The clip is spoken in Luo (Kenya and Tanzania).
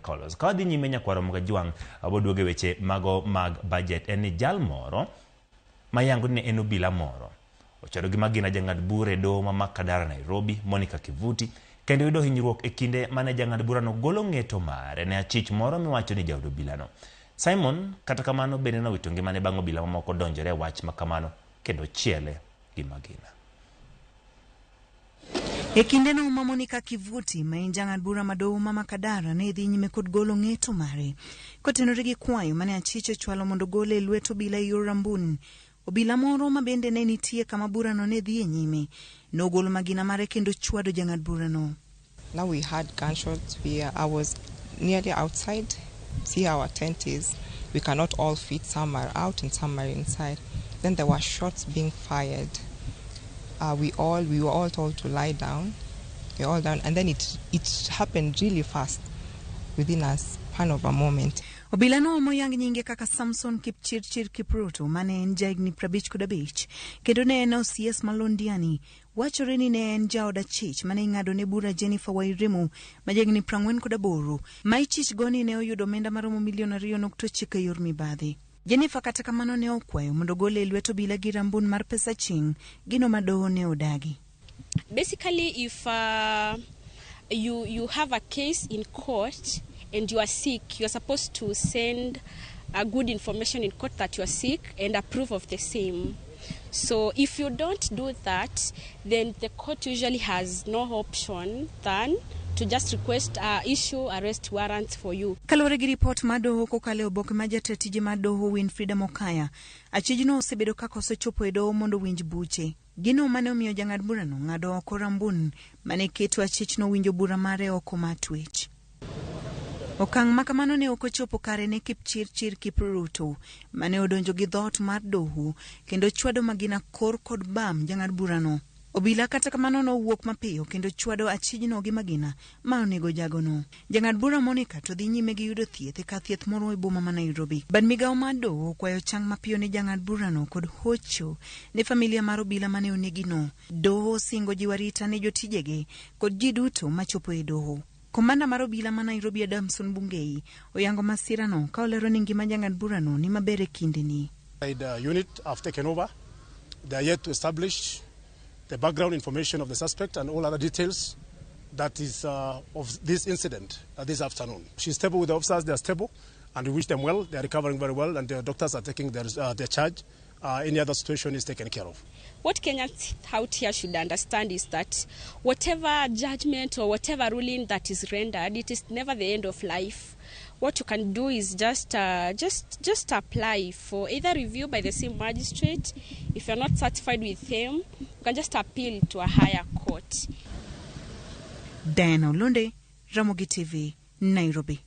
Colors. Kadi nyimenya kwa Ramogi juang aboduoge weche mago mag budget eni jal moro mayango ne en obila moro. Ochwado gi magina jang'ad bura e doho ma Makadara Nairobi, Monica Kivuti, kendo yudo hinyruok e kinde mane jang'ad bura no golo ng'eto mare ne achich moro miwacho ni ja-ode obila no. Simon kata kamano bende nowito ngimane bang' obila mamoko donjore wach makamano kendo chiele gi magina. E kinde no Monica Kivuti ma en jang'ad bura madowo ma Makadara ne dhi nyime kod golo ng'eto mare kotenore gi kwayo mane achich ochwalo mondo gole e lwet obila e yor rambun. Obila moro ma bende ne nitie kama bura no ne dhi e nyime nogolo magina mare kendo chwado jang'ad bura no. Now we had gunshots. I was nearly outside. See how our tent is. We cannot all fit. Some are out and some are inside. Then there were shots being fired. We were all told to lie down. We all down, and then it happened really fast, within a span of a moment. Obila no moyang nyinge kaka Samson Kipchirchir Kipruto mane en jahigni 55 kendo ne en OCS Malondiani wachore ni ne en ja-ode achich mane ing'ado ne bura Jennifer Wairimu ma jahigni 48 ma ichich goni ne oyudo omenda maromo milion 2.9 e yor mibadhi. Jennifer kata kamano ne okwayo mondo gole e lwet obila gi rambun mar pesa ching gino ma doho ne odagi. Basically, if you have a case in court and you are sick, you are supposed to send a good information in court that you are sick and approve of the same. So if you don't do that, then the court usually has no option than to just request issue arrest warrants for you. Kalore gi report madoho kokale oboke ma jatije madoho Winfrida Mokaya, achijno osebedo kaka osechopo e doho mondo winj buche. Gino mane omiyo jang'ad bura no ng'ado oko rambun mane keto achichno winjo bura mare oko matwech. Okang' makamano ne okochopo kare ne Kipchirchir Kipruto mane odonjo gi dhot mar doho kendo chwado magina kor kod bam jang'ad bura no. Obila kata kamano no wuok mapiyo kendo chwado achijno gi magina ma onego jago no. Jang'ad bura Monica to dhi nyime gi yudo thieth ka thieth moro e boma ma Nairobi. Bad migawo mar doho kwayo chang mapiyo ne jang'ad bura no kod hocho ne familia mar obila mane onegi no. Doho singo jiwarita ne jotijege kod ji duto machopo e doho. Komanda mar obila ma Nairobi Adamson Bungei oyango masira no ka olero ni ngima jang'ad bura no ni maber e kinde ni. The unit have taken over. They are yet to establish the background information of the suspect and all other details that is of this incident this afternoon. She's stable with the officers, they are stable, and we wish them well. They are recovering very well, and the doctors are taking their charge. Any other situation is taken care of. What Kenyans out here should understand is that whatever judgment or whatever ruling that is rendered, it is never the end of life. What you can do is just apply for either review by the same magistrate. If you're not satisfied with him, you can just appeal to a higher court. Diana Olunde, Ramogi TV, Nairobi.